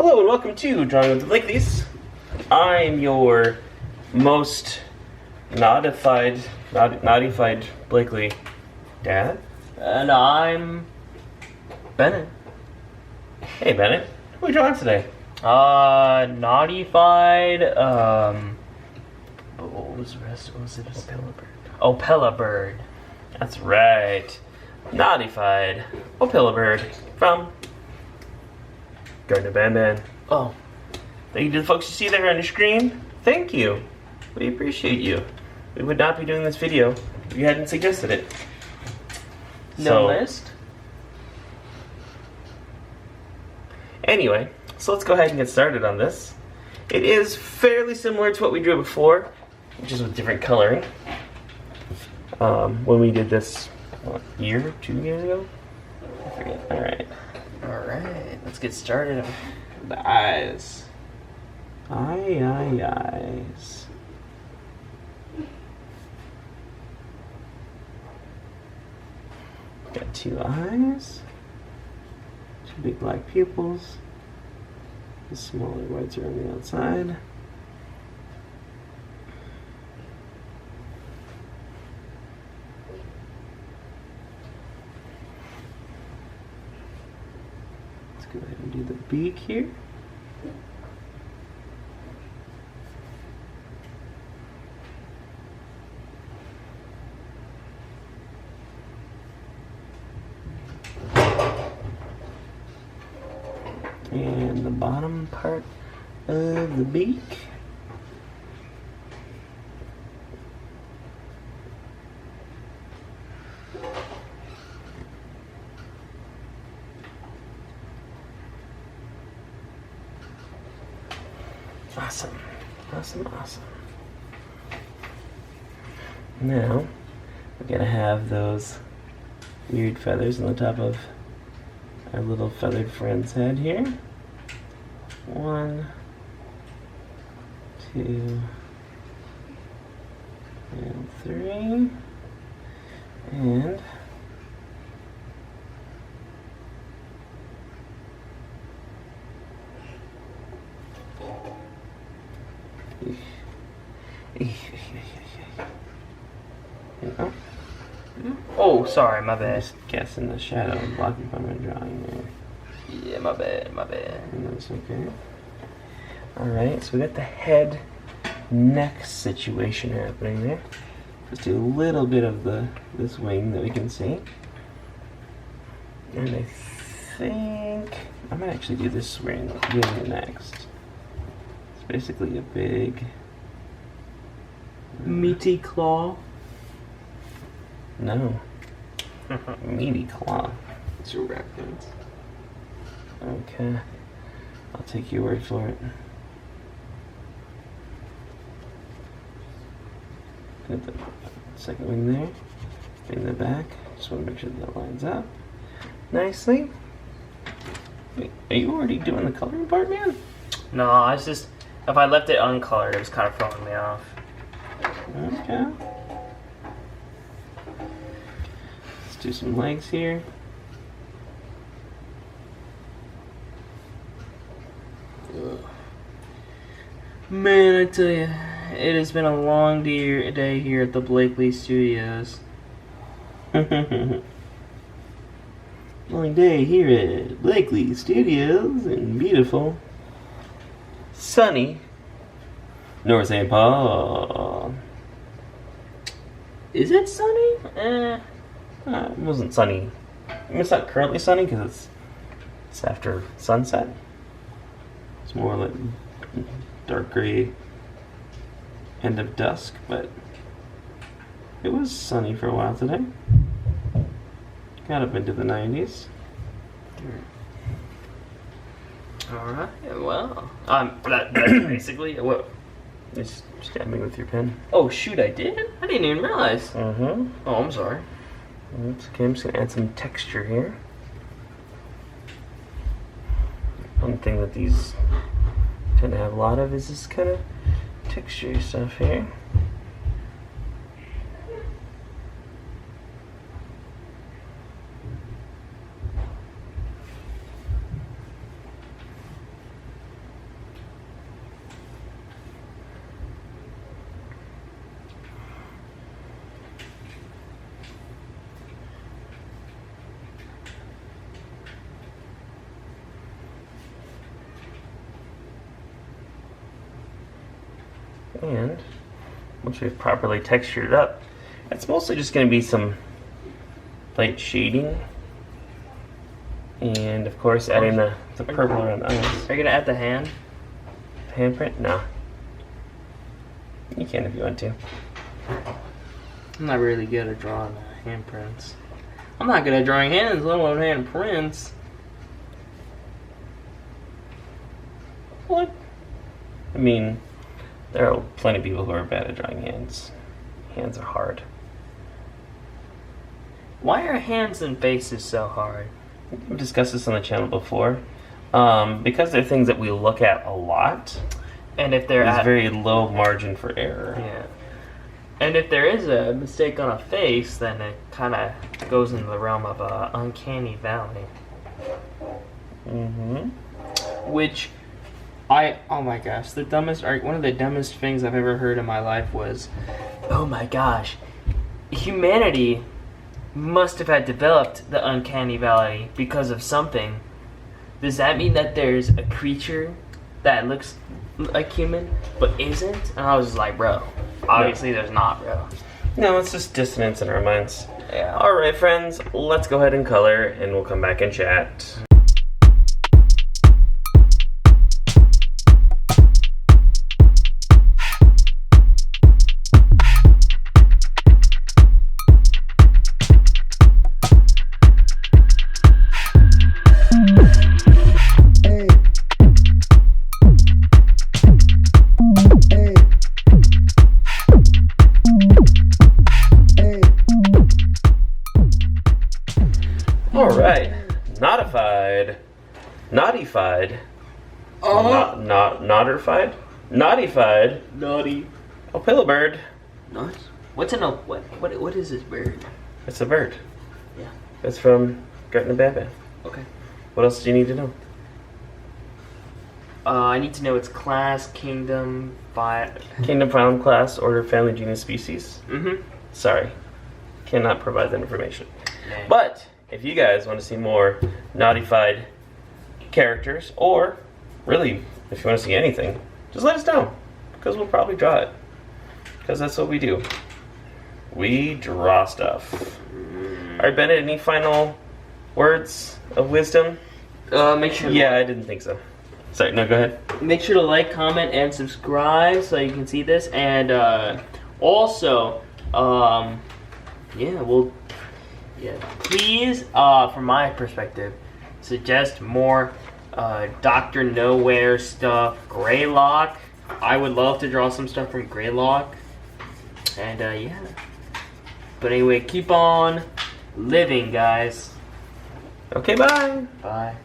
Hello and welcome to Drawing with the Blakleys. I'm your most naughtified Blakely dad. And I'm Bennett. Hey Bennett, who are we drawing today? Naughtified, what was the rest? What was it? Opila Bird. Opila Bird. That's right. Naughtified Opila Bird from Garten of Banban. Oh. Thank you to the folks you see there on your screen. Thank you. We appreciate you. We would not be doing this video if you hadn't suggested it. No list? Anyway, so let's go ahead and get started on this. It is fairly similar to what we drew before, which is with different coloring. When we did this, what, a year, 2 years ago? I forget. Alright, let's get started. The eyes. Eyes. Got 2 eyes. 2 big black pupils. The smaller whites are on the outside. Let's go ahead and do the beak here. And the bottom part of the beak. Awesome. Now, we're gonna have those weird feathers on the top of our little feathered friend's head here. 1, 2, and 3, and Oh, sorry, my bad. just guessing the shadow and blocking from my drawing there. Yeah, my bad. That's okay. Alright, so we got the head neck situation happening there. Let's do a little bit of this wing that we can see. And I think I might actually do this wing next. It's basically a big Meaty claw. no. Meaty claw. It's your reference. Okay. I'll take your word for it. Put the second wing there. In the back. Just want to make sure that lines up nicely. Wait, are you already doing the coloring part, man? No, I just, if I left it uncolored, it was kind of throwing me off. Okay. Let's do some legs here. Man, I tell you, it has been a long day here at the Blakleys Studios. Long day here at Blakely Studios in beautiful, sunny North St. Paul. Is it sunny? It wasn't sunny. I mean, it's not currently sunny because it's after sunset. It's more like dark gray end of dusk, but it was sunny for a while today. Got up into the 90s. Alright, well, basically, what? Just stabbing with your pen. Oh shoot, I did? I didn't even realize. Mm-hmm. Oh, I'm sorry. Oops, okay, I'm just gonna add some texture here. One thing that these tend to have a lot of is this kind of texture stuff here. And once we've properly textured it up, it's mostly just going to be some light shading. And of course adding the purple around the eyes. Are you gonna add the hand? Handprint? No. You can if you want to. I'm not really good at drawing handprints. I'm not good at drawing hands, let alone handprints. What? I mean, there are plenty of people who are bad at drawing hands. Hands are hard. Why are hands and faces so hard? We've discussed this on the channel before. Because they're things that we look at a lot, And if they're there's at very low margin for error. yeah. And if there is a mistake on a face, then it kind of goes into the realm of uncanny valley. Mm-hmm. Which oh my gosh, one of the dumbest things I've ever heard in my life was, oh my gosh, humanity must have had developed the uncanny valley because of something. Does that mean that there's a creature that looks like human but isn't? And I was just like, bro, obviously there's not, bro. No, it's just dissonance in our minds. Yeah. Alright, friends, let's go ahead and color, and we'll come back and chat. Alright, Naughtified Naughty. Opila Bird. Nice. What is this bird? It's a bird. Yeah. It's from Garten of Banban. Okay. What else do you need to know? I need to know its class, kingdom, Kingdom, phylum, class, order, family, genus, species. Mm-hmm. Sorry, cannot provide that information. Nah. But if you guys want to see more Naughtified characters, or really, if you want to see anything, just let us know, because we'll probably draw it. Because that's what we do. We draw stuff. Alright, Bennett, any final words of wisdom? Make sure. Yeah, I didn't think so. Sorry, no, go ahead. Make sure to like, comment, and subscribe so you can see this. And also, please, from my perspective, suggest more Dr. Nowhere stuff. Greylock. I would love to draw some stuff from Greylock. And yeah. But anyway, keep on living, guys. Okay, bye. Bye.